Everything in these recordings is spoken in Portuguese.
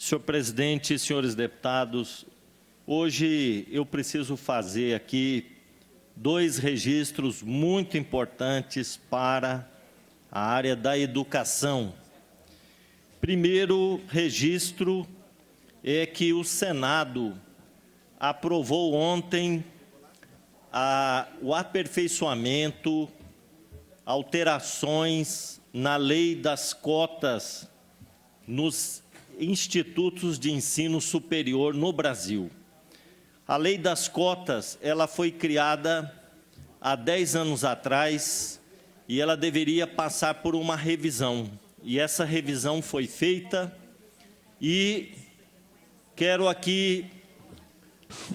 Senhor presidente, senhores deputados, hoje eu preciso fazer aqui dois registros muito importantes para a área da educação. Primeiro registro é que o Senado aprovou ontem o aperfeiçoamento, alterações na lei das cotas nos institutos de ensino superior no Brasil. A lei das cotas, ela foi criada há 10 anos atrás e ela deveria passar por uma revisão. E essa revisão foi feita e quero aqui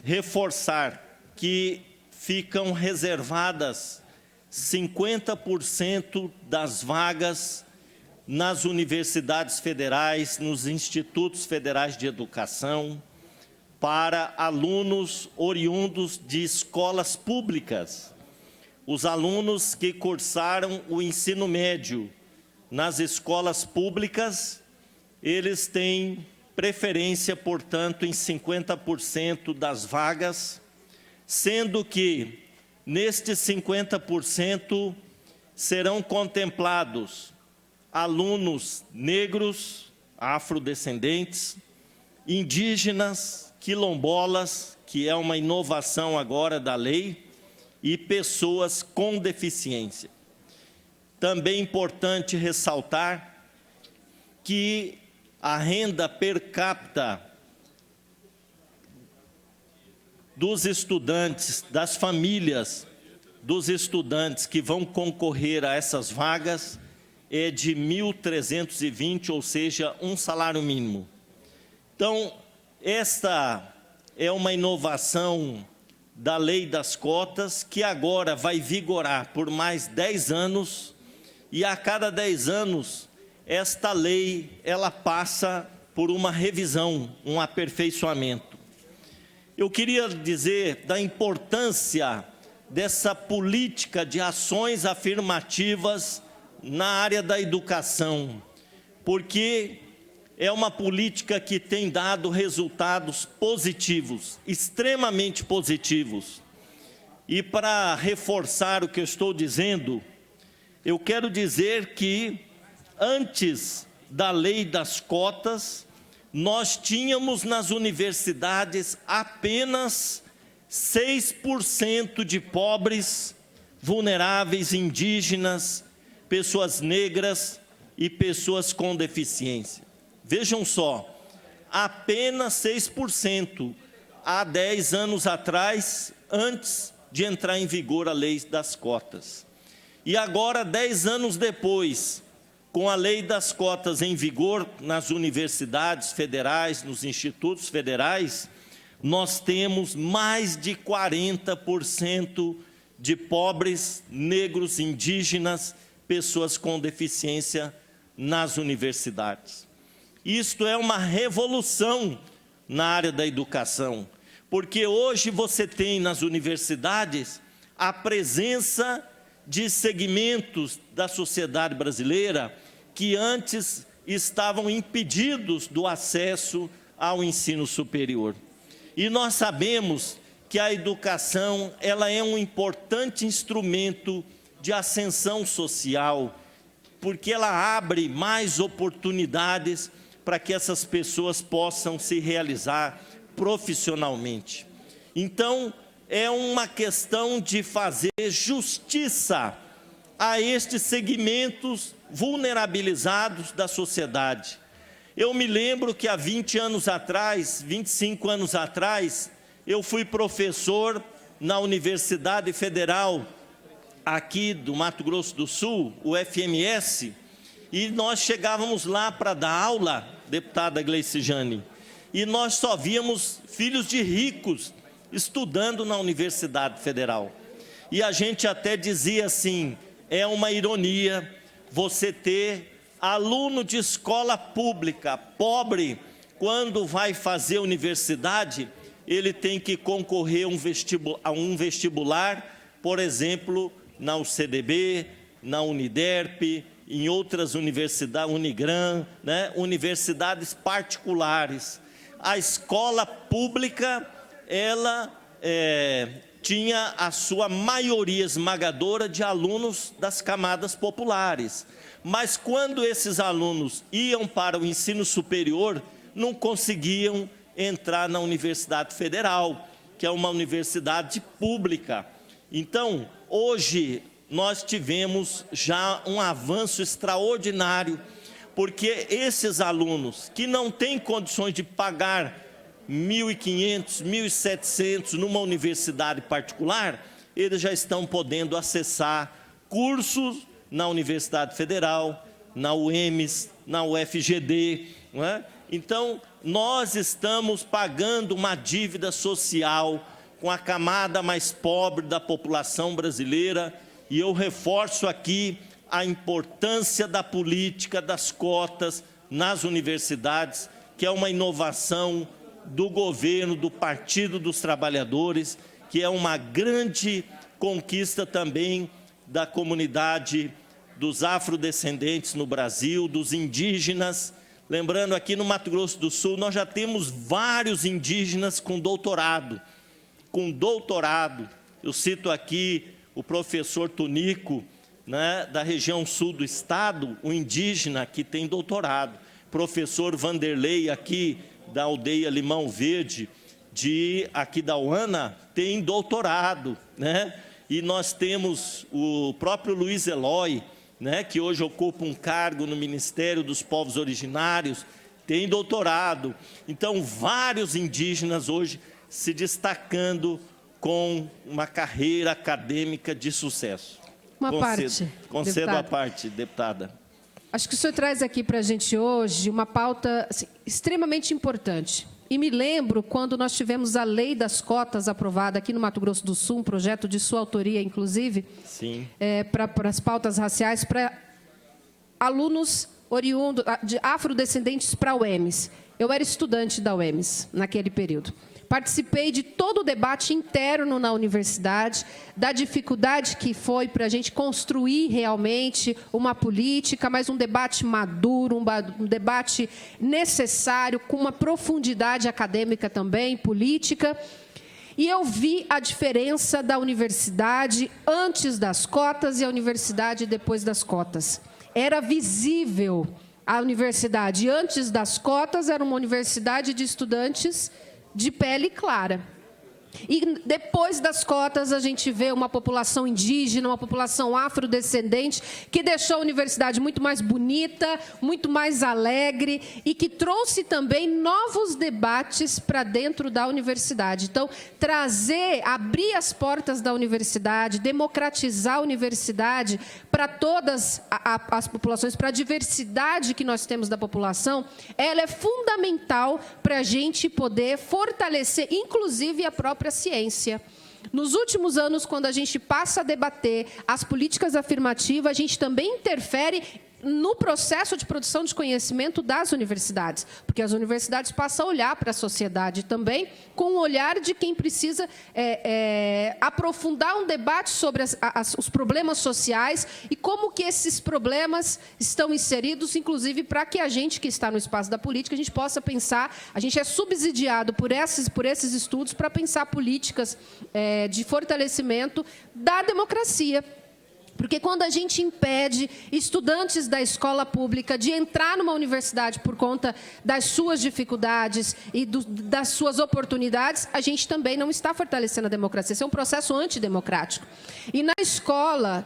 reforçar que ficam reservadas 50% das vagas nas universidades federais, nos institutos federais de educação, para alunos oriundos de escolas públicas. Os alunos que cursaram o ensino médio nas escolas públicas, eles têm preferência, portanto, em 50% das vagas, sendo que, nestes 50%, serão contemplados alunos negros, afrodescendentes, indígenas, quilombolas, que é uma inovação agora da lei, e pessoas com deficiência. Também é importante ressaltar que a renda per capita dos estudantes, das famílias dos estudantes que vão concorrer a essas vagas é de 1.320, ou seja, um salário mínimo. Então, esta é uma inovação da lei das cotas, que agora vai vigorar por mais 10 anos, e a cada 10 anos, esta lei, ela passa por uma revisão, um aperfeiçoamento. Eu queria dizer da importância dessa política de ações afirmativas na área da educação, porque é uma política que tem dado resultados positivos, extremamente positivos. E para reforçar o que eu estou dizendo, eu quero dizer que antes da lei das cotas, nós tínhamos nas universidades apenas 6% de pobres, vulneráveis, indígenas, pessoas negras e pessoas com deficiência. Vejam só, apenas 6% há 10 anos atrás, antes de entrar em vigor a lei das cotas. E agora, 10 anos depois, com a lei das cotas em vigor nas universidades federais, nos institutos federais, nós temos mais de 40% de pobres, negros, indígenas, pessoas com deficiência nas universidades. Isto é uma revolução na área da educação, porque hoje você tem nas universidades a presença de segmentos da sociedade brasileira que antes estavam impedidos do acesso ao ensino superior. E nós sabemos que a educação, ela é um importante instrumento de ascensão social, porque ela abre mais oportunidades para que essas pessoas possam se realizar profissionalmente. Então, é uma questão de fazer justiça a estes segmentos vulnerabilizados da sociedade. Eu me lembro que há 20 anos atrás, 25 anos atrás, eu fui professor na Universidade Federal aqui do Mato Grosso do Sul, o FMS, e nós chegávamos lá para dar aula, deputada Gleice Jane, e nós só víamos filhos de ricos estudando na Universidade Federal. E a gente até dizia assim, é uma ironia você ter aluno de escola pública, pobre, quando vai fazer universidade, ele tem que concorrer a um vestibular, por exemplo, na UCDB, na Uniderp em outras universidades, Unigran, né, universidades particulares. A escola pública, ela tinha a sua maioria esmagadora de alunos das camadas populares. Mas quando esses alunos iam para o ensino superior, não conseguiam entrar na Universidade Federal, que é uma universidade pública. Então, hoje, nós tivemos já um avanço extraordinário, porque esses alunos que não têm condições de pagar 1.500, 1.700 numa universidade particular, eles já estão podendo acessar cursos na Universidade Federal, na UEMS, na UFGD, não é? Então, nós estamos pagando uma dívida social com a camada mais pobre da população brasileira, e eu reforço aqui a importância da política das cotas nas universidades, que é uma inovação do governo, do Partido dos Trabalhadores, que é uma grande conquista também da comunidade dos afrodescendentes no Brasil, dos indígenas. Lembrando, aqui no Mato Grosso do Sul, nós já temos vários indígenas com doutorado. Eu cito aqui o professor Tunico, né, da região sul do estado, um indígena que tem doutorado. Professor Vanderlei, aqui da aldeia Limão Verde, aqui da UANA, tem doutorado, né? E nós temos o próprio Luiz Eloy, né, que hoje ocupa um cargo no Ministério dos Povos Originários, tem doutorado. Então, vários indígenas hoje se destacando com uma carreira acadêmica de sucesso. Concedo a parte, deputada. Acho que o senhor traz aqui para a gente hoje uma pauta assim, extremamente importante. E me lembro quando nós tivemos a lei das cotas aprovada aqui no Mato Grosso do Sul, um projeto de sua autoria, inclusive, para as pautas raciais, para alunos oriundos, de afrodescendentes para a UEMS. Eu era estudante da UEMS naquele período. Participei de todo o debate interno na universidade, da dificuldade que foi para a gente construir realmente uma política, mas um debate maduro, um debate necessário, com uma profundidade acadêmica também, política. E eu vi a diferença da universidade antes das cotas e a universidade depois das cotas. Era visível a universidade antes das cotas, era uma universidade de estudantes de pele clara. E depois das cotas, a gente vê uma população indígena, uma população afrodescendente, que deixou a universidade muito mais bonita, muito mais alegre, e que trouxe também novos debates para dentro da universidade. Então, abrir as portas da universidade, democratizar a universidade para todas as populações, para a diversidade que nós temos da população, ela é fundamental para a gente poder fortalecer, inclusive, a própria ciência. Nos últimos anos, quando a gente passa a debater as políticas afirmativas, a gente também interfere no processo de produção de conhecimento das universidades, porque as universidades passam a olhar para a sociedade também com o olhar de quem precisa aprofundar um debate sobre os problemas sociais e como que esses problemas estão inseridos, inclusive para que a gente que está no espaço da política, a gente possa pensar, a gente é subsidiado por esses estudos para pensar políticas de fortalecimento da democracia. Porque quando a gente impede estudantes da escola pública de entrar numa universidade por conta das suas dificuldades e das suas oportunidades, a gente também não está fortalecendo a democracia. Esse é um processo antidemocrático. E na escola,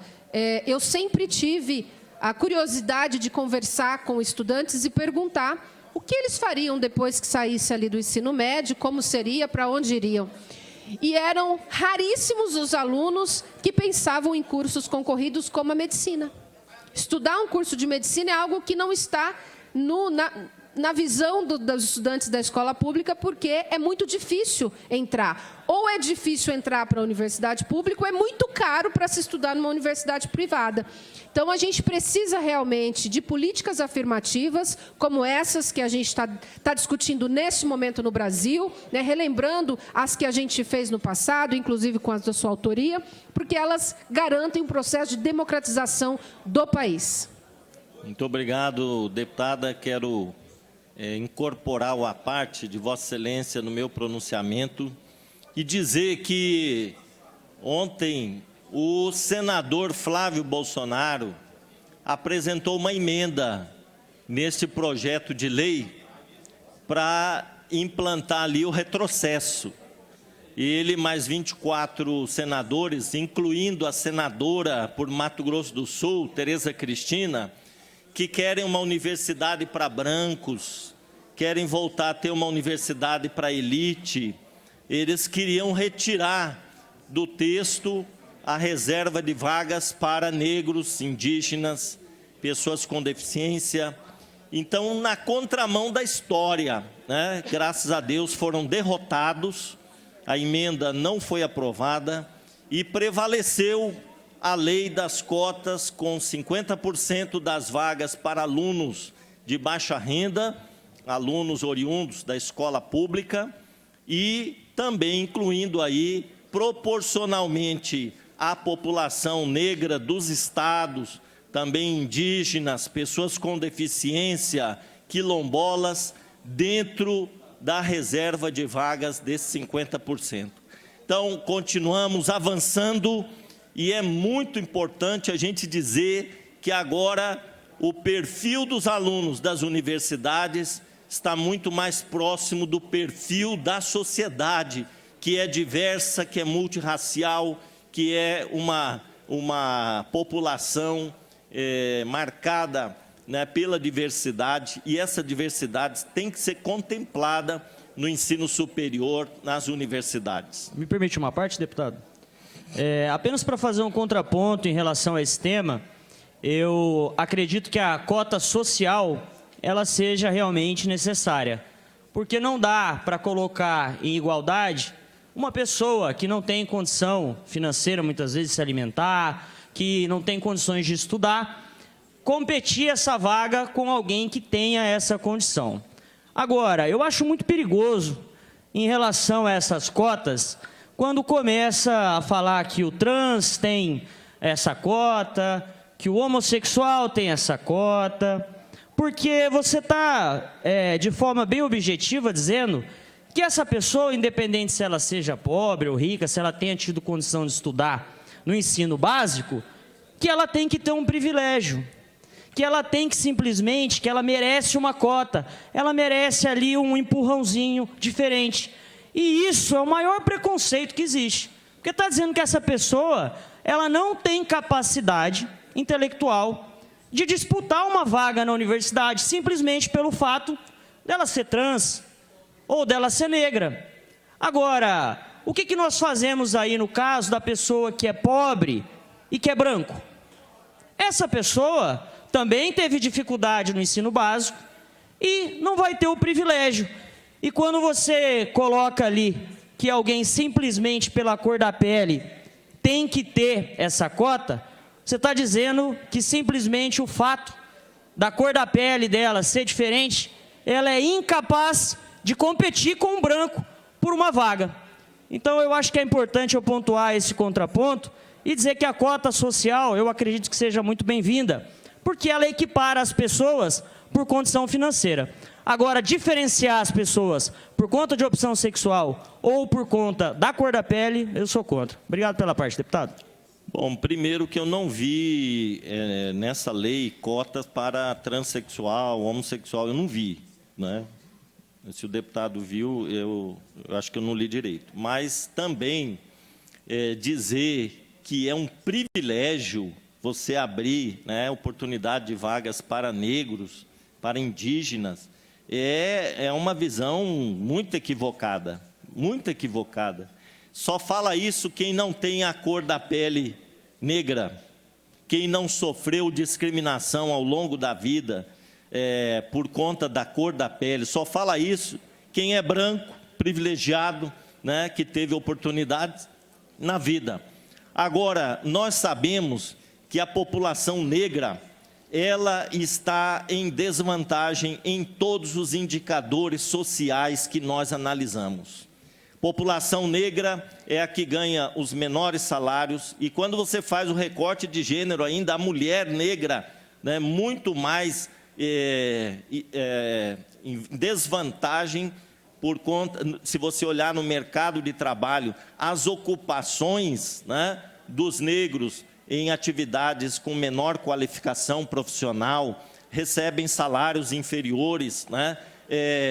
eu sempre tive a curiosidade de conversar com estudantes e perguntar o que eles fariam depois que saísse ali do ensino médio, como seria, para onde iriam. E eram raríssimos os alunos que pensavam em cursos concorridos como a medicina. Estudar um curso de medicina é algo que não está na visão dos estudantes da escola pública, porque é muito difícil entrar. Ou é difícil entrar para a universidade pública, ou é muito caro para se estudar numa universidade privada. Então, a gente precisa realmente de políticas afirmativas, como essas que a gente está discutindo nesse momento no Brasil, né, relembrando as que a gente fez no passado, inclusive com as da sua autoria, porque elas garantem um processo de democratização do país. Muito obrigado, deputada. Quero incorporar a parte de Vossa Excelência no meu pronunciamento e dizer que ontem o senador Flávio Bolsonaro apresentou uma emenda neste projeto de lei para implantar ali o retrocesso. Ele mais 24 senadores, incluindo a senadora por Mato Grosso do Sul, Tereza Cristina, que querem uma universidade para brancos, querem voltar a ter uma universidade para elite. Eles queriam retirar do texto a reserva de vagas para negros, indígenas, pessoas com deficiência. Então, na contramão da história, né? Graças a Deus foram derrotados, a emenda não foi aprovada e prevaleceu a lei das cotas com 50% das vagas para alunos de baixa renda, alunos oriundos da escola pública e também incluindo aí proporcionalmente a população negra dos estados, também indígenas, pessoas com deficiência, quilombolas, dentro da reserva de vagas desses 50%. Então, continuamos avançando e é muito importante a gente dizer que agora o perfil dos alunos das universidades está muito mais próximo do perfil da sociedade, que é diversa, que é multirracial, que é uma população marcada, né, pela diversidade, e essa diversidade tem que ser contemplada no ensino superior, nas universidades. Me permite uma parte, deputado? Apenas para fazer um contraponto em relação a esse tema, eu acredito que a cota social ela seja realmente necessária, porque não dá para colocar em igualdade uma pessoa que não tem condição financeira, muitas vezes, de se alimentar, que não tem condições de estudar, competir essa vaga com alguém que tenha essa condição. Agora, eu acho muito perigoso em relação a essas cotas, quando começa a falar que o trans tem essa cota, que o homossexual tem essa cota, porque você está, de forma bem objetiva, dizendo que essa pessoa, independente se ela seja pobre ou rica, se ela tenha tido condição de estudar no ensino básico, que ela tem que ter um privilégio, que ela tem que simplesmente, que ela merece uma cota, ela merece ali um empurrãozinho diferente. E isso é o maior preconceito que existe, porque está dizendo que essa pessoa, ela não tem capacidade intelectual de disputar uma vaga na universidade, simplesmente pelo fato dela ser trans ou dela ser negra. Agora, o que nós fazemos aí no caso da pessoa que é pobre e que é branco? Essa pessoa também teve dificuldade no ensino básico e não vai ter o privilégio. E quando você coloca ali que alguém simplesmente pela cor da pele tem que ter essa cota, você está dizendo que simplesmente o fato da cor da pele dela ser diferente, ela é incapaz de competir com um branco por uma vaga. Então, eu acho que é importante eu pontuar esse contraponto e dizer que a cota social, eu acredito que seja muito bem-vinda, porque ela equipara as pessoas por condição financeira. Agora, diferenciar as pessoas por conta de opção sexual ou por conta da cor da pele, eu sou contra. Obrigado pela parte, deputado. Bom, primeiro que eu não vi nessa lei cotas para transexual, homossexual, eu não vi, né? Se o deputado viu, eu acho que eu não li direito. Mas também dizer que é um privilégio você abrir, né, oportunidade de vagas para negros, para indígenas, é uma visão muito equivocada, muito equivocada. Só fala isso quem não tem a cor da pele negra, quem não sofreu discriminação ao longo da vida por conta da cor da pele. Só fala isso quem é branco, privilegiado, né, que teve oportunidades na vida. Agora, nós sabemos que a população negra, ela está em desvantagem em todos os indicadores sociais que nós analisamos. População negra é a que ganha os menores salários, e quando você faz o recorte de gênero ainda, a mulher negra né, muito mais em desvantagem por conta, se você olhar no mercado de trabalho, as ocupações, né, dos negros em atividades com menor qualificação profissional recebem salários inferiores, né?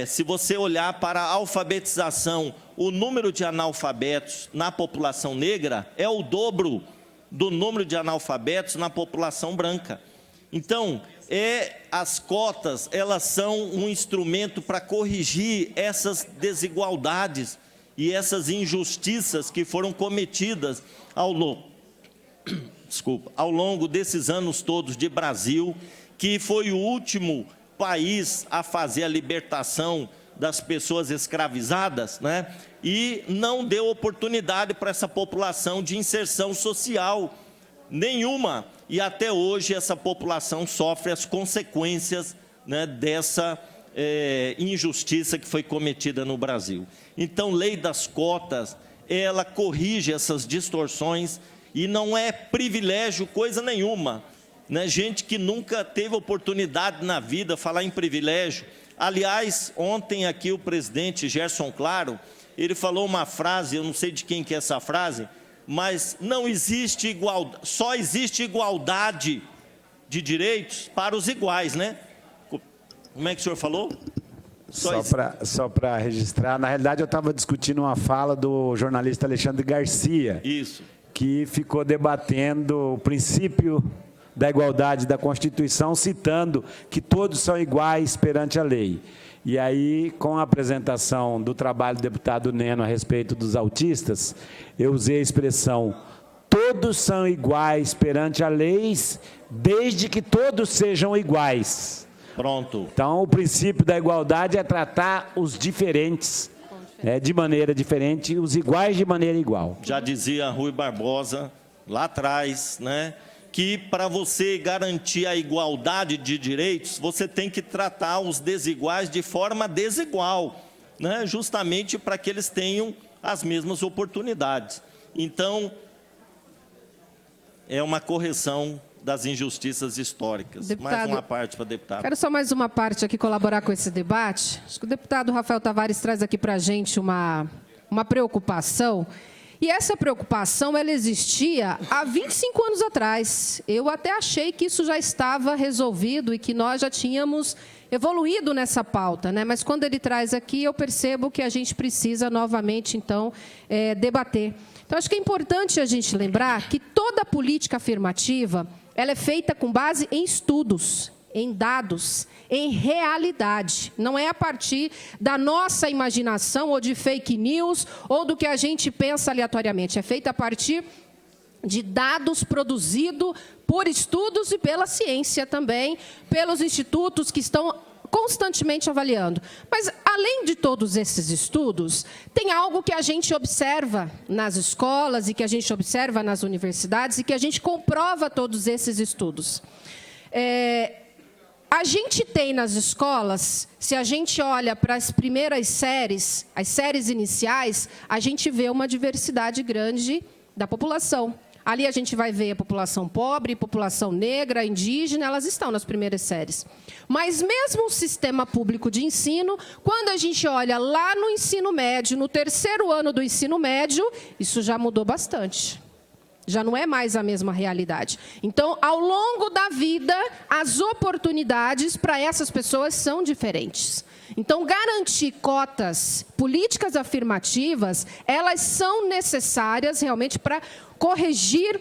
Se você olhar para a alfabetização, o número de analfabetos na população negra é o dobro do número de analfabetos na população branca. Então, as cotas, elas são um instrumento para corrigir essas desigualdades e essas injustiças que foram cometidas ao longo desses anos todos de Brasil, que foi o último país a fazer a libertação das pessoas escravizadas, né? E não deu oportunidade para essa população de inserção social nenhuma. E até hoje essa população sofre as consequências, né, dessa injustiça que foi cometida no Brasil. Então, lei das cotas, ela corrige essas distorções e não é privilégio coisa nenhuma. Né, gente que nunca teve oportunidade na vida, falar em privilégio. Aliás, ontem aqui o presidente Gerson Claro, ele falou uma frase, eu não sei de quem que é essa frase, mas não existe igualdade, só existe igualdade de direitos para os iguais, né? Como é que o senhor falou? Só para registrar, na realidade eu estava discutindo uma fala do jornalista Alexandre Garcia, isso, que ficou debatendo o princípio da igualdade da Constituição, citando que todos são iguais perante a lei. E aí, com a apresentação do trabalho do deputado Neno a respeito dos autistas, eu usei a expressão, todos são iguais perante a lei, desde que todos sejam iguais. Pronto. Então, o princípio da igualdade é tratar os diferentes, de maneira diferente, os iguais de maneira igual. Já dizia Rui Barbosa, lá atrás, né, que para você garantir a igualdade de direitos, você tem que tratar os desiguais de forma desigual, né, justamente para que eles tenham as mesmas oportunidades. Então, é uma correção das injustiças históricas. Deputado, mais uma parte para deputado. Quero só mais uma parte aqui colaborar com esse debate. Acho que o deputado Rafael Tavares traz aqui para a gente uma preocupação. E essa preocupação, ela existia há 25 anos atrás. Eu até achei que isso já estava resolvido e que nós já tínhamos evoluído nessa pauta, né? Mas quando ele traz aqui, eu percebo que a gente precisa novamente, então, debater. Então, acho que é importante a gente lembrar que toda política afirmativa, ela é feita com base em estudos, em dados, em realidade. Não é a partir da nossa imaginação ou de fake news ou do que a gente pensa aleatoriamente. É feita a partir de dados produzidos por estudos e pela ciência também, pelos institutos que estão constantemente avaliando. Mas, além de todos esses estudos, tem algo que a gente observa nas escolas e que a gente observa nas universidades e que a gente comprova todos esses estudos. A gente tem nas escolas, se a gente olha para as primeiras séries, as séries iniciais, a gente vê uma diversidade grande da população. Ali a gente vai ver a população pobre, população negra, indígena, elas estão nas primeiras séries. Mas mesmo o sistema público de ensino, quando a gente olha lá no ensino médio, no terceiro ano do ensino médio, isso já mudou bastante. Já não é mais a mesma realidade. Então, ao longo da vida, as oportunidades para essas pessoas são diferentes. Então, garantir cotas, políticas afirmativas, elas são necessárias realmente para corrigir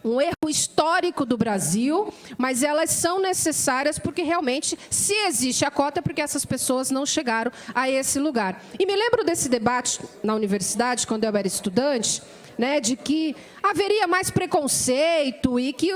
um erro histórico do Brasil, mas elas são necessárias porque realmente, se existe a cota, é porque essas pessoas não chegaram a esse lugar. E me lembro desse debate na universidade, quando eu era estudante, né, de que haveria mais preconceito e que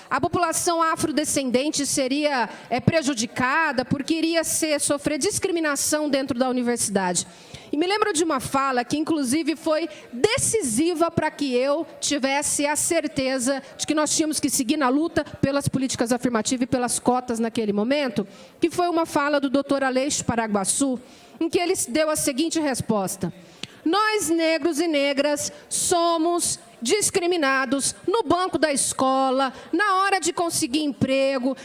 a população afrodescendente seria prejudicada porque iria sofrer discriminação dentro da universidade. E me lembro de uma fala que, inclusive, foi decisiva para que eu tivesse a certeza de que nós tínhamos que seguir na luta pelas políticas afirmativas e pelas cotas naquele momento, que foi uma fala do Dr. Aleixo Paraguaçu, em que ele deu a seguinte resposta: nós, negros e negras, somos discriminados no banco da escola, na hora de conseguir emprego,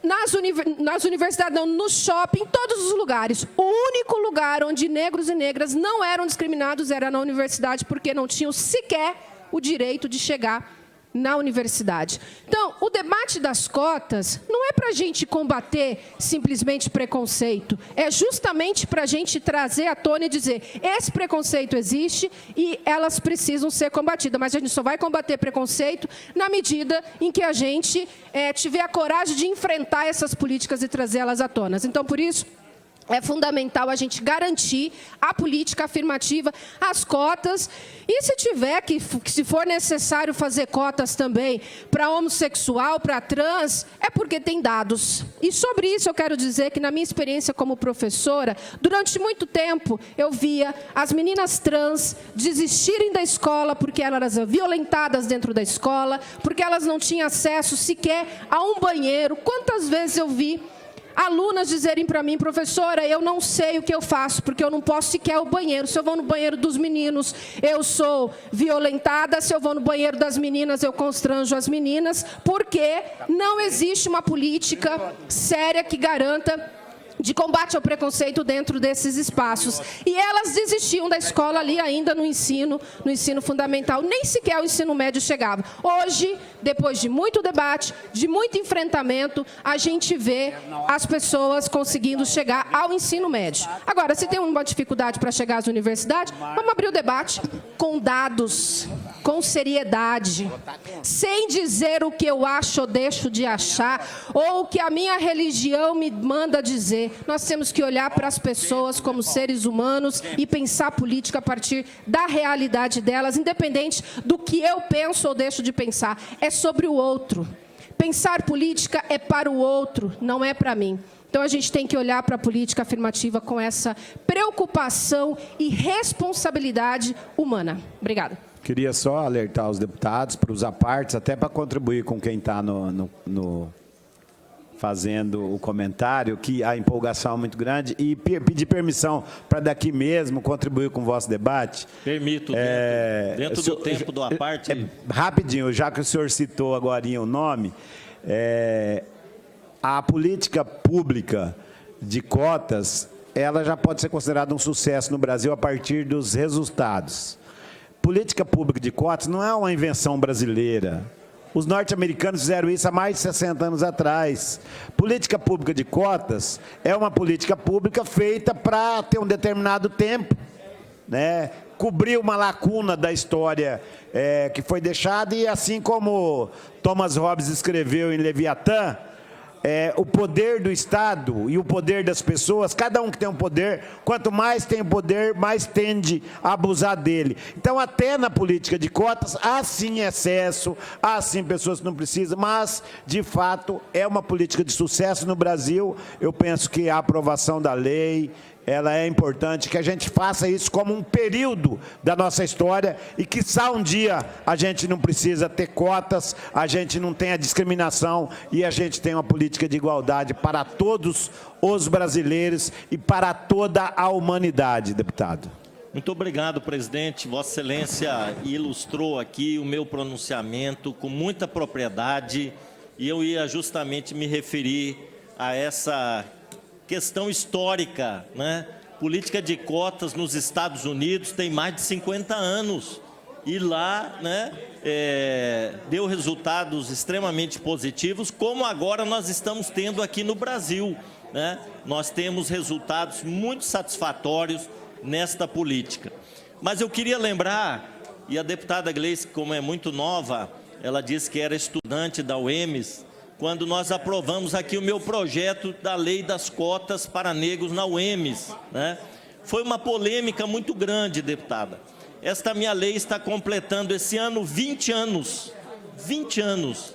nas universidades, não, no shopping, em todos os lugares. O único lugar onde negros e negras não eram discriminados era na universidade, porque não tinham sequer o direito de chegar na universidade. Então, o debate das cotas não é para a gente combater simplesmente preconceito, é justamente para a gente trazer à tona e dizer, esse preconceito existe e elas precisam ser combatidas, mas a gente só vai combater preconceito na medida em que a gente tiver a coragem de enfrentar essas políticas e trazê-las à tona. Então, por isso, é fundamental a gente garantir a política afirmativa, as cotas, e se for necessário fazer cotas também para homossexual, para trans, é porque tem dados. E sobre isso eu quero dizer que, na minha experiência como professora, durante muito tempo eu via as meninas trans desistirem da escola porque elas eram violentadas dentro da escola, porque elas não tinham acesso sequer a um banheiro. Quantas vezes eu vi alunas dizerem para mim, professora, eu não sei o que eu faço, porque eu não posso sequer ao banheiro. Se eu vou no banheiro dos meninos, eu sou violentada. Se eu vou no banheiro das meninas, eu constranjo as meninas, porque não existe uma política séria que garanta de combate ao preconceito dentro desses espaços. E elas desistiam da escola ali ainda no ensino fundamental, nem sequer o ensino médio chegava. Hoje, depois de muito debate, de muito enfrentamento, a gente vê as pessoas conseguindo chegar ao ensino médio. Agora, se tem uma dificuldade para chegar às universidades, vamos abrir o debate com dados, com seriedade, sem dizer o que eu acho ou deixo de achar, ou o que a minha religião me manda dizer. Nós temos que olhar para as pessoas como seres humanos e pensar política a partir da realidade delas, independente do que eu penso ou deixo de pensar. É sobre o outro. Pensar política é para o outro, não é para mim. Então, a gente tem que olhar para a política afirmativa com essa preocupação e responsabilidade humana. Obrigada. Queria só alertar os deputados para usar partes, até para contribuir com quem está fazendo o comentário, que a empolgação é muito grande, e pedir permissão para daqui mesmo contribuir com o vosso debate. Permito, dentro do tempo do aparte. Rapidinho, já que o senhor citou agora o nome, a política pública de cotas, ela já pode ser considerada um sucesso no Brasil a partir dos resultados. Política pública de cotas não é uma invenção brasileira. Os norte-americanos fizeram isso há mais de 60 anos atrás. Política pública de cotas é uma política pública feita para ter um determinado tempo, né? Cobrir uma lacuna da história que foi deixada, e assim como Thomas Hobbes escreveu em Leviatã, o poder do Estado e o poder das pessoas, cada um que tem um poder, quanto mais tem poder, mais tende a abusar dele. Então, até na política de cotas, há sim excesso, há sim pessoas que não precisam, mas, de fato, é uma política de sucesso no Brasil. Eu penso que a aprovação da lei, ela é importante, que a gente faça isso como um período da nossa história e que só um dia a gente não precisa ter cotas, a gente não tenha discriminação e a gente tem uma política de igualdade para todos os brasileiros e para toda a humanidade, deputado. Muito obrigado, presidente. Vossa Excelência ilustrou aqui o meu pronunciamento com muita propriedade, e eu ia justamente me referir a essa questão histórica, né? Política de cotas nos Estados Unidos tem mais de 50 anos e lá, né, deu resultados extremamente positivos, como agora nós estamos tendo aqui no Brasil, né? Nós temos resultados muito satisfatórios nesta política. Mas eu queria lembrar, e a deputada Gleice, como é muito nova, ela disse que era estudante da UEMS, quando nós aprovamos aqui o meu projeto da lei das cotas para negros na UEMS, né? Foi uma polêmica muito grande, deputada. Esta minha lei está completando esse ano 20 anos. 20 anos.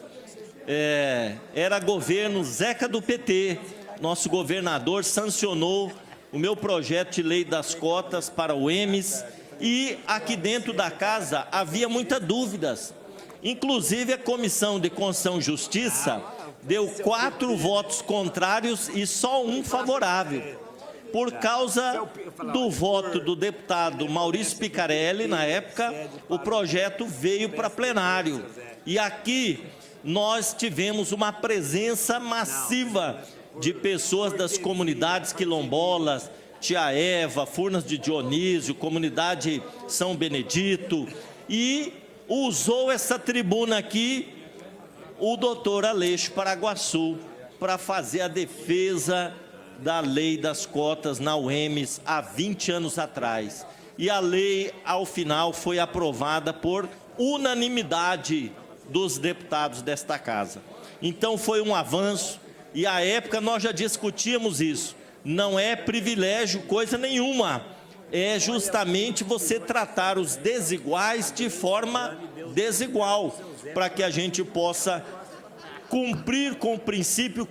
Era governo Zeca do PT. Nosso governador sancionou o meu projeto de lei das cotas para o UEMS, e aqui dentro da casa havia muitas dúvidas. Inclusive, a Comissão de Constituição e Justiça deu 4 votos contrários e só um favorável. por causa do voto do deputado Maurício Picarelli, na época, o projeto veio para plenário. E aqui nós tivemos uma presença massiva de pessoas das comunidades quilombolas, Tia Eva, Furnas de Dionísio, comunidade São Benedito, e usou essa tribuna aqui o doutor Aleixo Paraguaçu para fazer a defesa da lei das cotas na UEMS há 20 anos atrás. E a lei, ao final, foi aprovada por unanimidade dos deputados desta casa. Então, foi um avanço, e à época nós já discutíamos isso. Não é privilégio coisa nenhuma, é justamente você tratar os desiguais de forma desigual, para que a gente possa cumprir com o princípio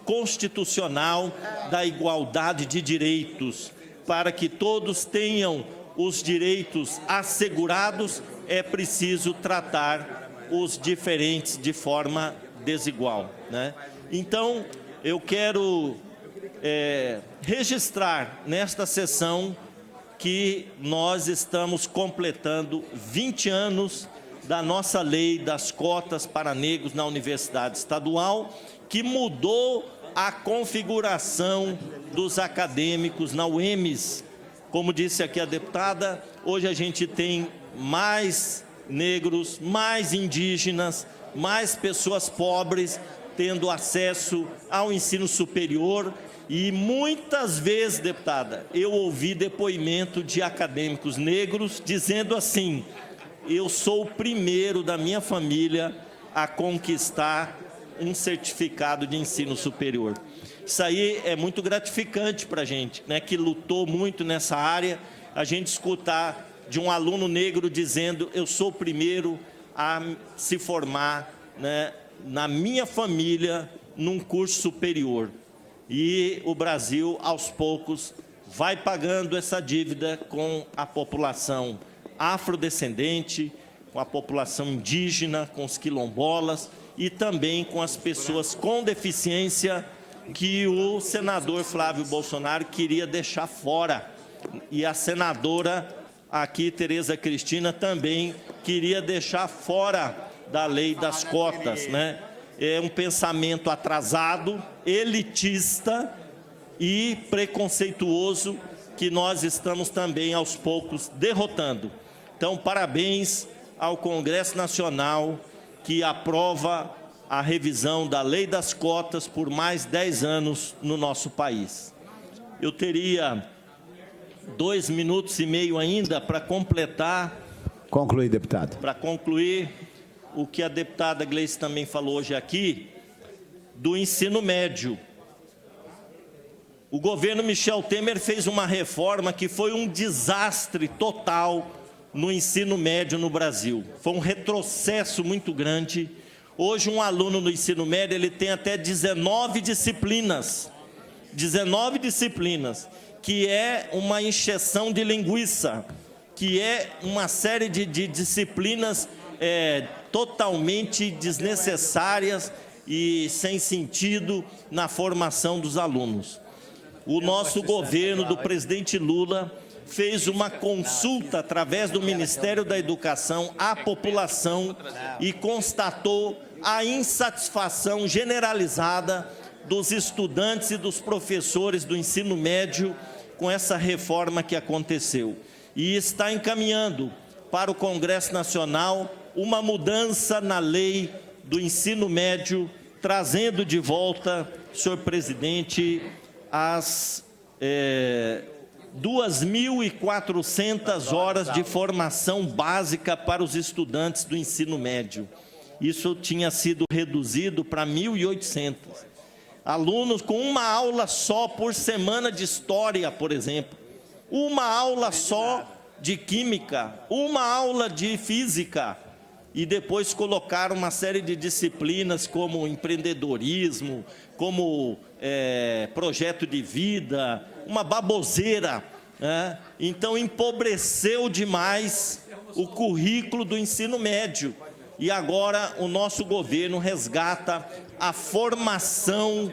constitucional da igualdade de direitos. Para que todos tenham os direitos assegurados, é preciso tratar os diferentes de forma desigual, né? Então, eu quero registrar nesta sessão que nós estamos completando 20 anos da nossa lei das cotas para negros na Universidade Estadual, que mudou a configuração dos acadêmicos na UEMS. Como disse aqui a deputada, hoje a gente tem mais negros, mais indígenas, mais pessoas pobres tendo acesso ao ensino superior. E muitas vezes, deputada, eu ouvi depoimento de acadêmicos negros dizendo assim: eu sou o primeiro da minha família a conquistar um certificado de ensino superior. Isso aí é muito gratificante para a gente, né, que lutou muito nessa área, a gente escutar de um aluno negro dizendo: eu sou o primeiro a se formar, né, na minha família num curso superior. E o Brasil, aos poucos, vai pagando essa dívida com a população afrodescendente, com a população indígena, com os quilombolas e também com as pessoas com deficiência que o senador Flávio Bolsonaro queria deixar fora. E a senadora aqui, Tereza Cristina, também queria deixar fora da lei das cotas, né? É um pensamento atrasado, elitista e preconceituoso que nós estamos também, aos poucos, derrotando. Então, parabéns ao Congresso Nacional, que aprova a revisão da lei das cotas por mais 10 anos no nosso país. Eu teria 2 minutos e meio ainda para completar. Conclui, deputado. Para concluir o que a deputada Gleice também falou hoje aqui, do ensino médio. O governo Michel Temer fez uma reforma que foi um desastre total no ensino médio no Brasil. Foi um retrocesso muito grande. Hoje, um aluno no ensino médio, ele tem até 19 disciplinas. 19 disciplinas, que é uma encheção de linguiça, que é uma série de disciplinas totalmente desnecessárias e sem sentido na formação dos alunos. O nosso governo do presidente Lula fez uma consulta através do Ministério da Educação à população e constatou a insatisfação generalizada dos estudantes e dos professores do ensino médio com essa reforma que aconteceu. E está encaminhando para o Congresso Nacional uma mudança na lei do ensino médio, trazendo de volta, senhor presidente, as 2.400 horas de formação básica para os estudantes do ensino médio. Isso tinha sido reduzido para 1.800. Alunos com uma aula só por semana de história, por exemplo, uma aula só de química, uma aula de física, e depois colocar uma série de disciplinas como empreendedorismo, como projeto de vida, uma baboseira, né? Então, empobreceu demais o currículo do ensino médio. E agora o nosso governo resgata a formação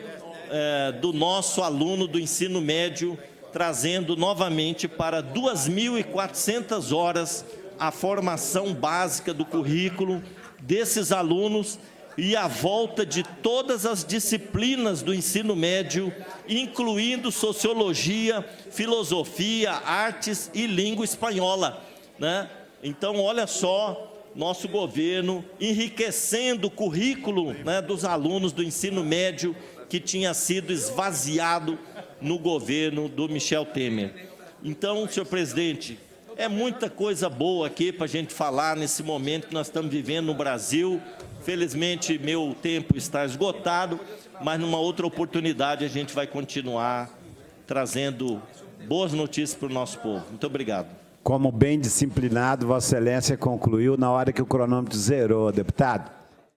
do nosso aluno do ensino médio trazendo novamente para 2.400 horas a formação básica do currículo desses alunos e a volta de todas as disciplinas do ensino médio, incluindo sociologia, filosofia, artes e língua espanhola, né? Então, olha só, nosso governo enriquecendo o currículo, né, dos alunos do ensino médio que tinha sido esvaziado no governo do Michel Temer. Então, senhor presidente, é muita coisa boa aqui para a gente falar nesse momento que nós estamos vivendo no Brasil. Felizmente, meu tempo está esgotado, mas numa outra oportunidade a gente vai continuar trazendo boas notícias para o nosso povo. Muito obrigado. Como bem disciplinado, Vossa Excelência concluiu na hora que o cronômetro zerou, deputado.